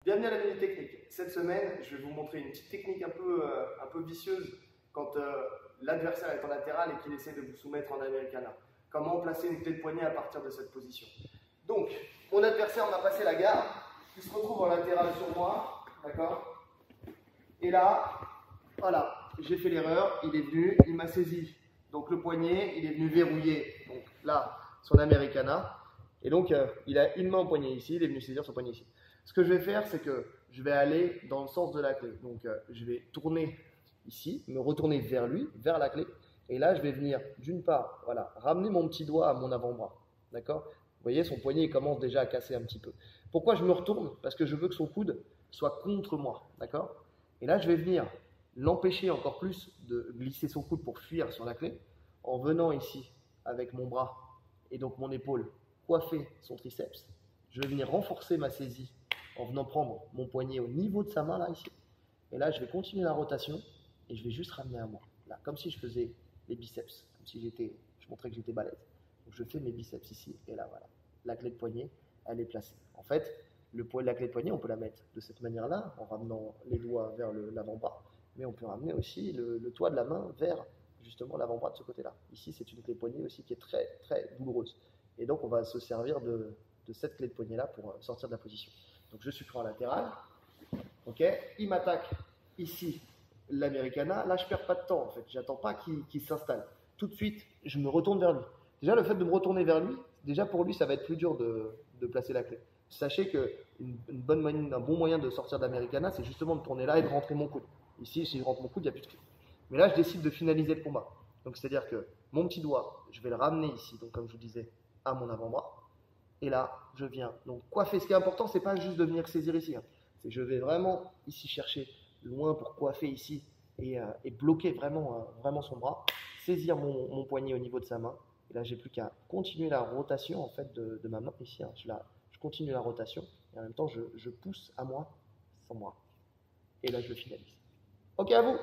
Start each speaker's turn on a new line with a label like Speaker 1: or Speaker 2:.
Speaker 1: Bienvenue à la Minute Technique. Cette semaine, je vais vous montrer une petite technique un peu vicieuse quand l'adversaire est en latéral et qu'il essaie de vous soumettre en Americana. Comment placer une clé de poignet à partir de cette position. Donc, mon adversaire m'a passé la garde, il se retrouve en latéral sur moi, d'accord? Et là, voilà, j'ai fait l'erreur, il est venu, il m'a saisi. Donc le poignet, il est venu verrouiller. Donc là, son Americana. Et donc, il a une main au poignet ici, il est venu saisir son poignet ici. Ce que je vais faire, c'est que je vais aller dans le sens de la clé. Donc, je vais tourner ici, me retourner vers lui, vers la clé. Et là, je vais venir, d'une part, voilà, ramener mon petit doigt à mon avant-bras. D'accord? Vous voyez, son poignet il commence déjà à casser un petit peu. Pourquoi je me retourne? Parce que je veux que son coude soit contre moi. D'accord? Et là, je vais venir l'empêcher encore plus de glisser son coude pour fuir sur la clé, en venant ici avec mon bras et donc mon épaule coiffer son triceps. Je vais venir renforcer ma saisie en venant prendre mon poignet au niveau de sa main, là, ici. Et là, je vais continuer la rotation et je vais juste ramener à moi. Là, comme si je faisais les biceps, comme si je montrais que j'étais balèze. Donc, je fais mes biceps ici et là, voilà. La clé de poignet, elle est placée. En fait, la clé de poignet, on peut la mettre de cette manière-là, en ramenant les doigts vers l'avant-bras. Mais on peut ramener aussi le toit de la main vers justement l'avant-bras de ce côté-là. Ici, c'est une clé de poignet aussi qui est très, très douloureuse. Et donc, on va se servir de cette clé de poignet-là pour sortir de la position. Donc, je suis pris en latéral. Ok, il m'attaque ici l'Americana. Là, je ne perds pas de temps en fait. J'attends pas qu'il s'installe. Tout de suite, je me retourne vers lui. Déjà, le fait de me retourner vers lui, déjà pour lui, ça va être plus dur de placer la clé. Sachez qu'un bon moyen de sortir de l'Americana, c'est justement de tourner là et de rentrer mon coude. Ici, si je rentre mon coude, il n'y a plus de clé. Mais là, je décide de finaliser le combat. Donc, c'est-à-dire que mon petit doigt, je vais le ramener ici, donc comme je vous disais, à mon avant-bras. Et là, je viens donc coiffer. Ce qui est important, c'est pas juste de venir saisir ici. C'est je vais vraiment ici chercher loin pour coiffer ici et bloquer vraiment son bras, saisir mon poignet au niveau de sa main. Et là, j'ai plus qu'à continuer la rotation en fait de ma main ici. Je continue la rotation et en même temps, je pousse à moi, sans moi. Et là, je le finalise. Ok, à vous!